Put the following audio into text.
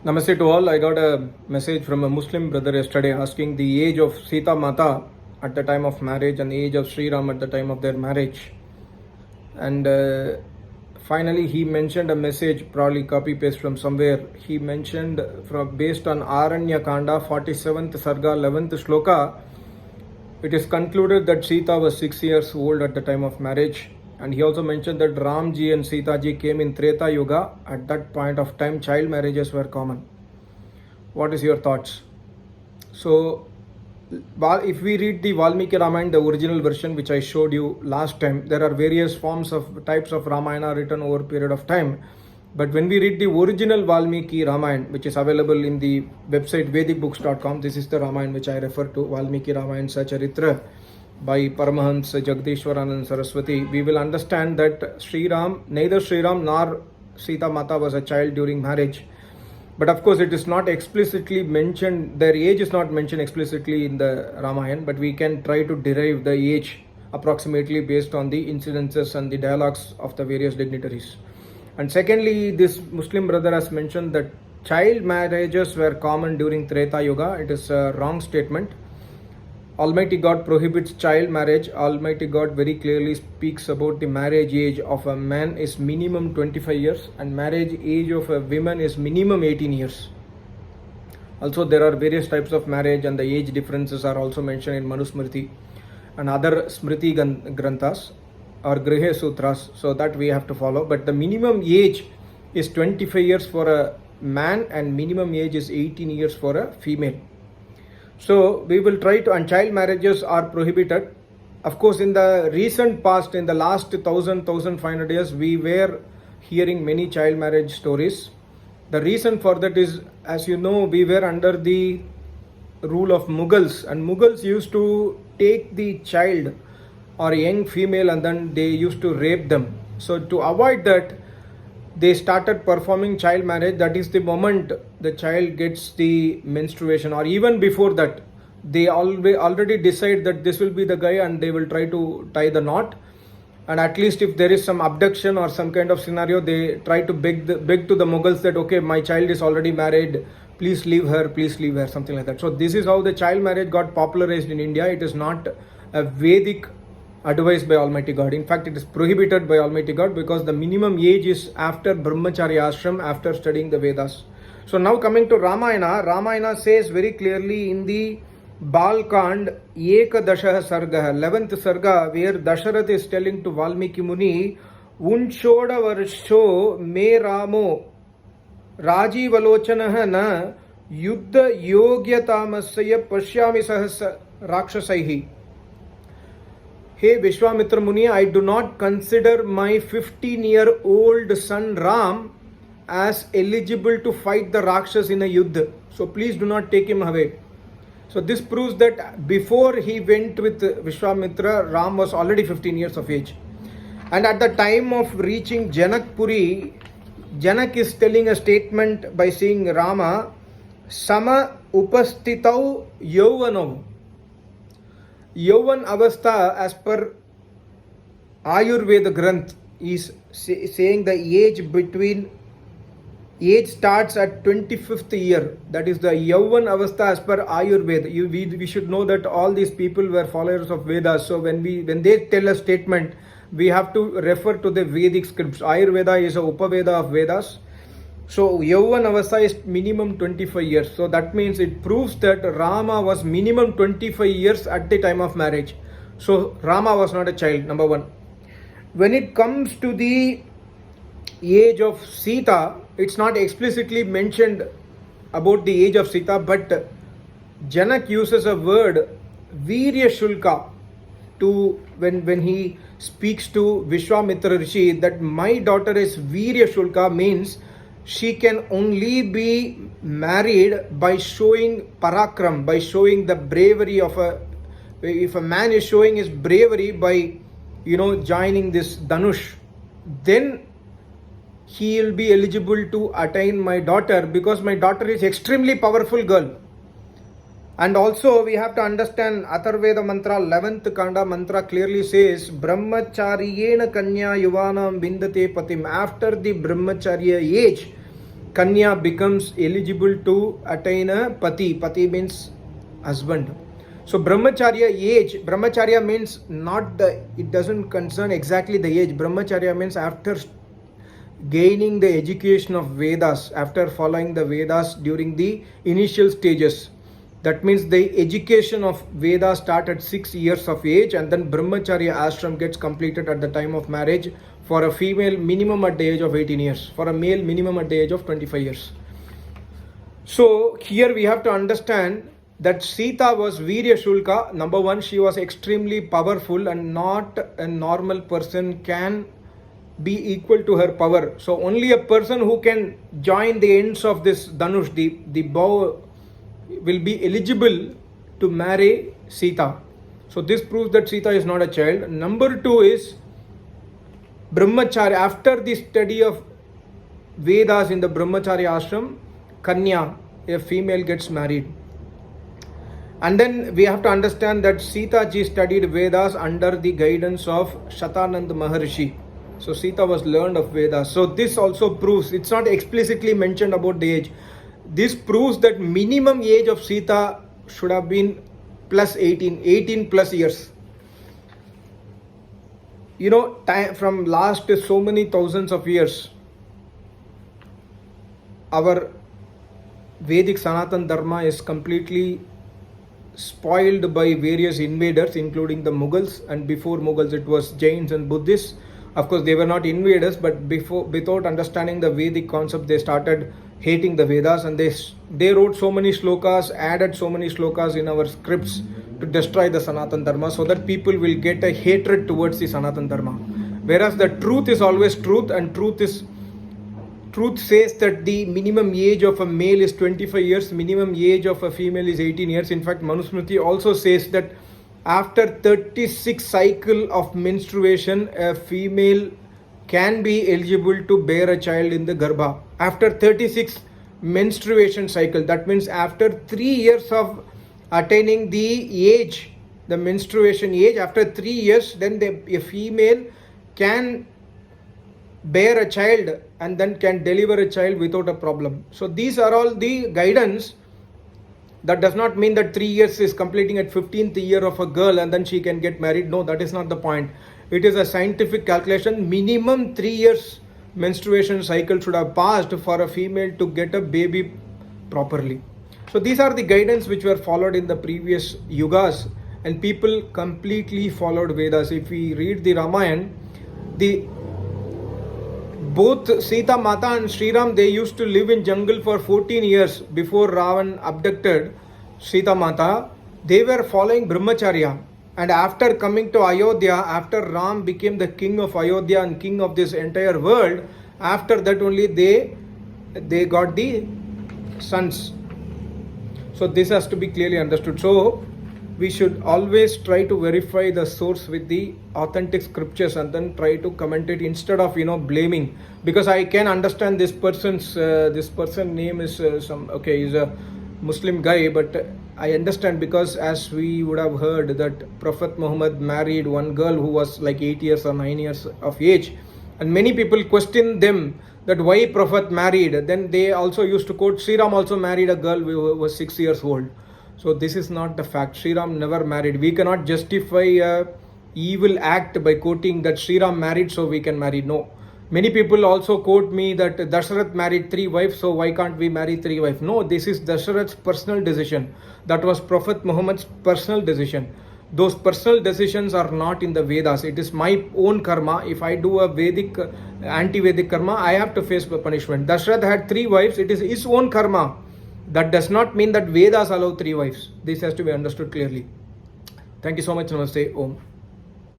Namaste to all. I got a message from a Muslim brother yesterday asking the age of Sita Mata at the time of marriage and the age of Sri Ram at the time of their marriage. And finally, he mentioned a message, probably copy paste from somewhere. He mentioned based on Aranya Kanda 47th Sarga 11th Shloka, it is concluded that Sita was 6 years old at the time of marriage. And he also mentioned that Ramji and Sitaji came in Treta Yuga. At that point of time, child marriages were common. What is your thoughts? So, if we read the Valmiki Ramayana, the original version which I showed you last time, there are various types of Ramayana written over a period of time. But when we read the original Valmiki Ramayana, which is available in the website vedicbooks.com, this is the Ramayana which I refer to, Valmiki Ramayana Sacharitra by Paramahansa Jagdishwaranand Saraswati, we will understand that neither Sri Ram nor Sita Mata was a child during marriage. But of course, it is not explicitly mentioned, their age is not mentioned explicitly in the Ramayana, but we can try to derive the age approximately based on the incidences and the dialogues of the various dignitaries. And secondly, this Muslim brother has mentioned that child marriages were common during Treta Yuga. It is a wrong statement. Almighty God prohibits child marriage. Almighty God very clearly speaks about the marriage age of a man is minimum 25 years and marriage age of a woman is minimum 18 years. Also, there are various types of marriage and the age differences are also mentioned in Manusmriti and other Smriti Granthas or Grihe Sutras, so that we have to follow. But the minimum age is 25 years for a man and minimum age is 18 years for a female. So we will try to, and child marriages are prohibited. Of course, in the recent past, in the last 1500 years, we were hearing many child marriage stories. The reason for that is, as you know, we were under the rule of Mughals, and Mughals used to take the child or a young female and then they used to rape them. So to avoid that, they started performing child marriage. That is the moment the child gets the menstruation, or even before that, they already decide that this will be the guy and they will try to tie the knot. And at least if there is some abduction or some kind of scenario, they try to beg to the Mughals that, okay, my child is already married, please leave her, something like that. So this is how the child marriage got popularized in India. It is not a Vedic advised by Almighty God. In fact, it is prohibited by Almighty God because the minimum age is after Brahmacharya ashram, after studying the Vedas. So now coming to Ramayana, Ramayana says very clearly in the Balkand, Ekadasha Sarga, 11th Sarga, where Dasharath is telling to Valmiki Muni, Unshoda Varsho Me Ramo Rajivalochanaha na Yuddha Yogyatamasya Pashyami Sahas Rakshasaihi. Hey Vishwamitra Muni, I do not consider my 15-year-old son Ram as eligible to fight the Rakshas in a Yuddha. So please do not take him away. So this proves that before he went with Vishwamitra, Ram was already 15 years of age. And at the time of reaching Janakpuri, Janak is telling a statement by saying Rama, Sama upastitau yauvanau. Yauvan Avastha, as per Ayurveda Granth, is saying the age starts at 25th year. That is the Yauvan Avastha as per Ayurveda. We should know that all these people were followers of Vedas. So when they tell a statement, we have to refer to the Vedic scripts. Ayurveda is a Upaveda of Vedas. So Yauvan Avastha is minimum 25 years. So that means it proves that Rama was minimum 25 years at the time of marriage. So Rama was not a child, number one. When it comes to the age of Sita, it's not explicitly mentioned about the age of Sita, but Janak uses a word Virya Shulka to when he speaks to Vishwamitra Rishi, that my daughter is Virya Shulka, means she can only be married by showing parakram, by showing the bravery of if a man is showing his bravery by, joining this Dhanush, then he will be eligible to attain my daughter, because my daughter is extremely powerful girl. And also we have to understand Atharveda mantra, 11th Kanda mantra clearly says, Brahmacharyena kanya yuvanam bindate patim. After the Brahmacharya age, Kanya becomes eligible to attain a pati. Pati means husband. So brahmacharya age, brahmacharya means not the, it doesn't concern exactly the age. Brahmacharya means after gaining the education of Vedas, after following the Vedas during the initial stages. That means the education of Vedas start at 6 years of age, and then brahmacharya ashram gets completed at the time of marriage, for a female minimum at the age of 18 years, for a male minimum at the age of 25 years. So here we have to understand that Sita was Virya Shulka. Number one, she was extremely powerful, and not a normal person can be equal to her power. So only a person who can join the ends of this Dhanush, the bow, will be eligible to marry Sita. So this proves that Sita is not a child. Number two is brahmacharya. After the study of Vedas in the brahmacharya ashram, Kanya, a female, gets married. And then we have to understand that Sitaji studied Vedas under the guidance of Shatanand Maharshi. So Sita was learned of Vedas. So this also proves, it's not explicitly mentioned about the age. This proves that minimum age of Sita should have been plus 18 plus years. You know, time from last so many thousands of years, our Vedic Sanatan Dharma is completely spoiled by various invaders, including the Mughals, and before Mughals it was Jains and Buddhists. Of course, they were not invaders, but before, without understanding the Vedic concept, they started hating the Vedas, and they wrote so many shlokas, added so many shlokas in our scripts to destroy the Sanatan Dharma, so that people will get a hatred towards the Sanatan Dharma. Whereas the truth is always truth, and truth says that the minimum age of a male is 25 years, minimum age of a female is 18 years. In fact, Manusmriti also says that after 36 cycle of menstruation, a female can be eligible to bear a child in the garbha. After 36 menstruation cycle, that means after 3 years of attaining the age, the menstruation age, after 3 years, then a female can bear a child and then can deliver a child without a problem. So these are all the guidance. That does not mean that 3 years is completing at 15th year of a girl and then she can get married. No, that is not the point. It is a scientific calculation. Minimum 3 years menstruation cycle should have passed for a female to get a baby properly. So these are the guidance which were followed in the previous yugas, and people completely followed Vedas. If we read the Ramayana, both Sita Mata and Sri Ram, they used to live in jungle for 14 years before Ravan abducted Sita Mata. They were following brahmacharya, and after coming to Ayodhya, after Ram became the king of Ayodhya and king of this entire world, after that only they got the sons. So this has to be clearly understood. So we should always try to verify the source with the authentic scriptures and then try to comment it instead of blaming. Because I can understand this person's name is he's a Muslim guy, but I understand, because as we would have heard that Prophet Muhammad married one girl who was like 8 years or 9 years of age, and many people question them that why Prophet married. Then they also used to quote Sri Ram also married a girl who was 6 years old. So this is not the fact. Sri Ram never married. We cannot justify a evil act by quoting that Sri Ram married so we can marry. No. Many people also quote me that Dasharath married 3 wives, so why can't we marry 3 wives? No, this is Dasharath's personal decision. That was Prophet Muhammad's personal decision. Those personal decisions are not in the Vedas. It is my own karma. If I do a Vedic, anti-Vedic karma, I have to face the punishment. Dasharath had 3 wives. It is his own karma. That does not mean that Vedas allow 3 wives. This has to be understood clearly. Thank you so much. Namaste. Om.